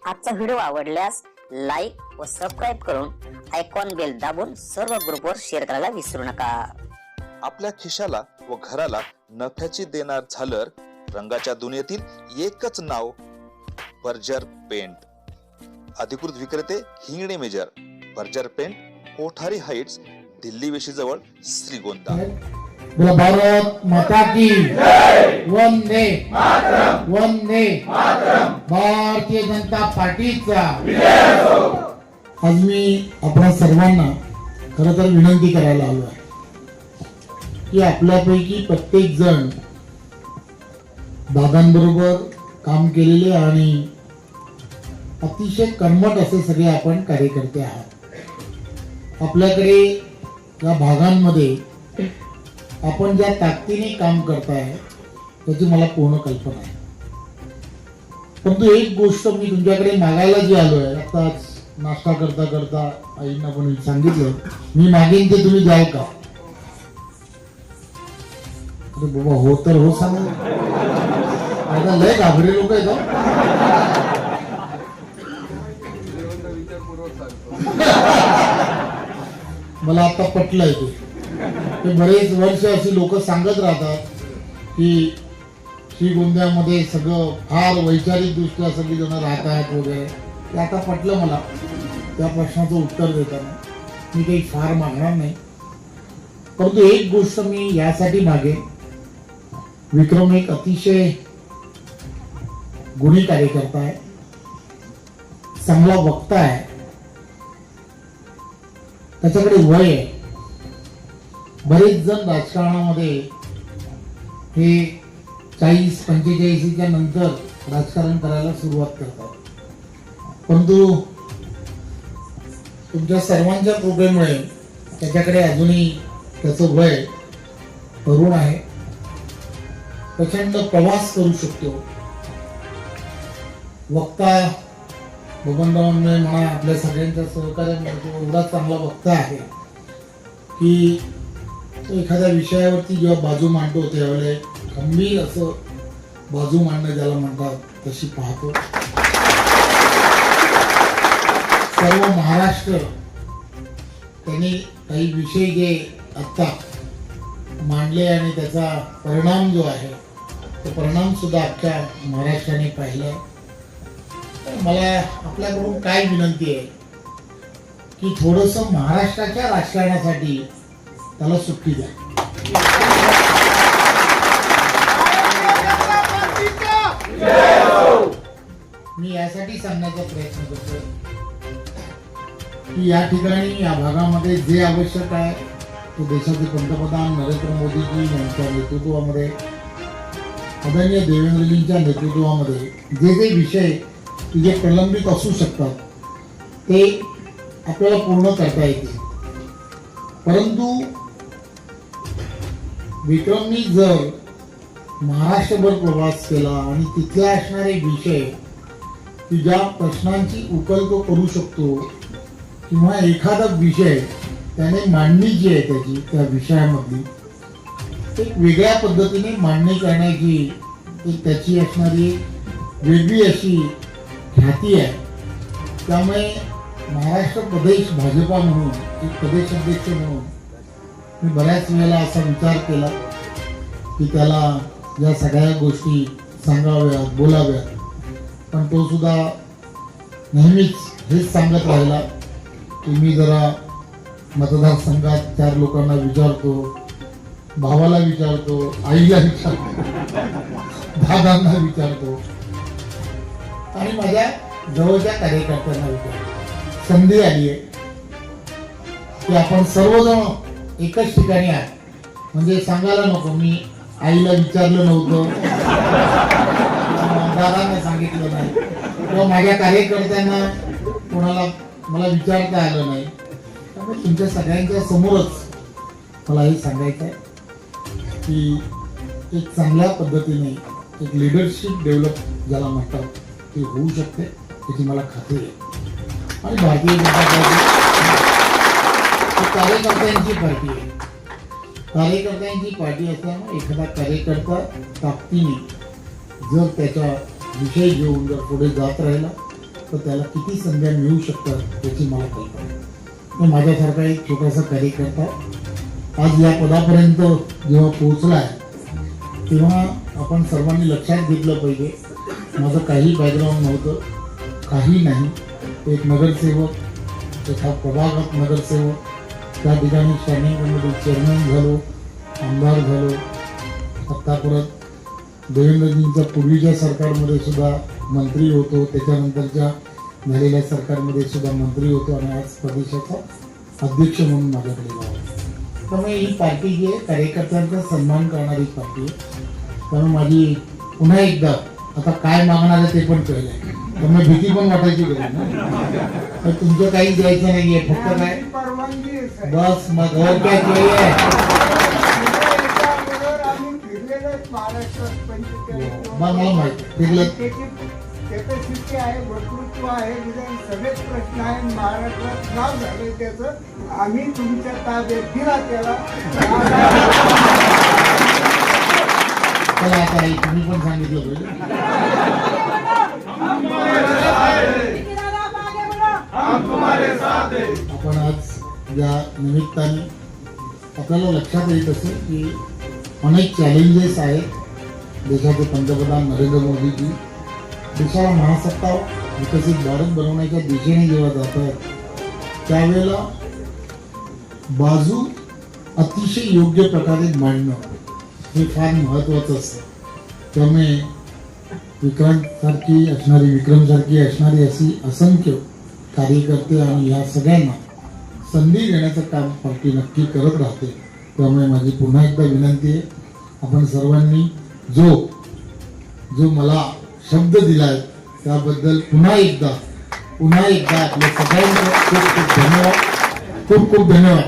आजचा व्हिडिओ आवडल्यास लाईक व सबस्क्राईब करून आयकॉन बेल दाबून सर्व ग्रुपवर शेअर करायला विसरू नका। आपल्या खिशाला व घराला नफ्याची देणार झालर रंगाच्या दुनियेतील एकच नाव बर्जर पेंट। अधिकृत विक्रेते हिंगणे मेजर, Berger paint, Kothari heights, Delhi वेशीजवळ, श्रीगोंदा। बोला भारत माता की जय। वंदे मातरम, वंदे मातरम। भारतीय जनता पार्टीचा विजय असो। आज मी आपल्या सर्वांना खरं तर विनंती करायला आलो आहे की आपल्यापैकी प्रत्येक जण दादांबरोबर काम केलेले आणि अतिशय कर्मठ असे सगळे आपण कार्यकर्ते आहात। आपल्याकडे या भागांमध्ये आपण ज्या ताकदीने काम करताय त्याची मला पूर्ण कल्पना आहे। परंतु एक गोष्ट मी तुमच्याकडे मागायला जी आलोय, आताच नाश्ता करता करता आईंना पण सांगितलं मी मागेन ते तुम्ही द्याल का? अरे बाबा हो तर हो सांगा। आता लय घाबरे लोक आहेत। मला आता पटलंय ते बरेच वर्ष अशी लोक सांगत राहतात की श्रीगोंद्यामध्ये सगळं फार वैचारिक दृष्ट्या सगळी जण राहतात वगैरे। ते आता पटलं मला। त्या प्रश्नाचं उत्तर देताना मी काही फार मागणार नाही, परंतु एक गोष्ट मी यासाठी मागेन, विक्रम एक अतिशय गुणी कार्यकर्ता आहे, चांगला वक्ता आहे, त्याच्याकडे वय आहे। बरेच जण राजकारणामध्ये हे 40-45च्या नंतर राजकारण करायला सुरुवात करतात, परंतु तुमच्या सर्वांच्या कृपेमुळे त्याच्याकडे अजूनही त्याचं वय तरुण आहे, प्रचंड प्रवास करू शकतो। वक्ता बबनरावांमुळे म्हणा, आपल्या सगळ्यांच्या सहकार्यामुळे तो एवढा चांगला वक्ता आहे की तो एखाद्या विषयावरती जेव्हा बाजू मांडतो त्यावेळेला खंबीर असं बाजू मांडणं ज्याला म्हणतात तशी पाहतो। सर्व महाराष्ट्र त्यांनी काही विषय जे आता मांडले आणि त्याचा परिणाम जो आहे तो परिणाम सुद्धा अख्ख्या महाराष्ट्राने पाहिलाय। मला आपल्याकडून काय विनंती आहे की थोडंसं महाराष्ट्राच्या राजकारणासाठी त्याला सुट्टी द्या। मी यासाठी सांगण्याचा प्रयत्न करतो की या ठिकाणी या भागामध्ये जे आवश्यक आहे ते देशाचे पंतप्रधान नरेंद्र मोदीजी यांच्या नेतृत्वामध्ये, आदरणीय देवेंद्रजींच्या नेतृत्वामध्ये जे जे विषय जे प्रलंबित असू शकतात ते आपल्याला पूर्ण करता येतील। परंतु विक्रमनी जर महाराष्ट्रभर प्रवास केला आणि तिथले असणारे विषय की ज्या प्रश्नांची उकल तो करू शकतो किंवा एखादा विषय त्याने मांडणी जी आहे त्याची त्या विषयामधली एक वेगळ्या पद्धतीने मांडणी करण्याची एक त्याची असणारी वेगळी अशी ख्याती आहे। त्यामुळे महाराष्ट्र प्रदेश भाजपा म्हणून एक प्रदेश अध्यक्ष म्हणून मी बऱ्याच वेळेला असा विचार केला की त्याला या सगळ्या गोष्टी सांगाव्यात, बोलाव्यात, पण तो सुद्धा नेहमीच हेच सांगत राहिला की मी जरा मतदारसंघात 4 लोकांना विचारतो, भावाला विचारतो, आईला विचारतो, दादांना विचारतो आणि माझ्या जवळच्या कार्यकर्त्यांना विचारतो। संधी आली आहे की आपण सर्वजण एकच ठिकाणी आहे, म्हणजे सांगायला नको मी आईला विचारलं नव्हतं, दादांना सांगितलं नाही किंवा माझ्या कार्यकर्त्यांना कोणाला मला विचारता आलं नाही। त्यामुळे तुमच्या सगळ्यांच्या समोरच मला हे सांगायचं आहे की एक चांगल्या पद्धतीने एक लिडरशिप डेव्हलप ज्याला म्हणतात ते होऊ शकते, त्याची मला खात्री आहे। आणि भारतीय जनता पार्टी कार्यकर्त्यांची पार्टी आहे, कार्यकर्त्यांची पार्टी असल्यामुळे एखादा कार्यकर्ता ताकदीने जर त्याचा विषय घेऊन जर पुढे जात राहिला तर त्याला किती संध्या मिळू शकतात याची मला कल्पना आहे. तर माझ्यासारखा एक छोटासा कार्यकर्ता आज या पदापर्यंत जेव्हा पोहोचला आहे तेव्हा आपण सर्वांनी लक्षात घेतलं पाहिजे, माझं काही बॅकग्राऊंड नव्हतं, काही नाही. एक नगरसेवक, एका प्रभागात नगरसेवक, त्या ठिकाणी स्टँडिंग कमिटी चेअरमॅन झालो, आमदार झालो, आत्ता परत देवेंद्रजींच्या पूर्वीच्या सरकारमध्ये सुद्धा मंत्री होतो, त्याच्यानंतरच्या झालेल्या सरकारमध्ये सुद्धा मंत्री होतो आणि आज प्रदेशाचा अध्यक्ष म्हणून माझ्याकडे राहिलो. त्यामुळे ही पार्टी जी आहे कार्यकर्त्यांचा सन्मान करणारी पार्टी आहे. त्यामुळे माझी पुन्हा एकदा आता काय मागणार आहे ते पण कळलं आहे, त्यामुळे भीती पण वाटायची गरज नाही. तर तुमचं काहीच द्यायचं नाहीये, फक्त काय बस मग और काय चाहिए. मला माहिती फिरलं कॅपॅसिटी आहे, वक्तृत्व आहे, सगळेच प्रश्न आहे, महाराष्ट्रात नाव झाले त्याचं. आम्ही तुमच्या ताब्यात दिला त्याला. चला आता तुम्ही पण सांगितलं पाहिजे. आपण आज या निमित्ताने आपल्याला लक्षात येत असेल की अनेक चॅलेंजेस आहेत. देशाचे पंतप्रधान नरेंद्र मोदीजी देशाला महासत्ता विकसित भारत बनवण्याच्या दिशेने जेव्हा जात आहेत त्यावेळेला बाजू अतिशय योग्य प्रकारे मांडणं हे फार महत्त्वाचं असतं. त्यामुळे विक्रमसारखी असणारी अशी असंख्य कार्यकर्ते आणि या सगळ्यांना संधी देण्याचं काम पार्टी नक्की करत राहते. त्यामुळे माझी पुन्हा एकदा विनंती आहे, आपण सर्वांनी जो मला शब्द दिलाय त्याबद्दल पुन्हा एकदा आपल्या सगळ्यांचं खूप खूप धन्यवाद.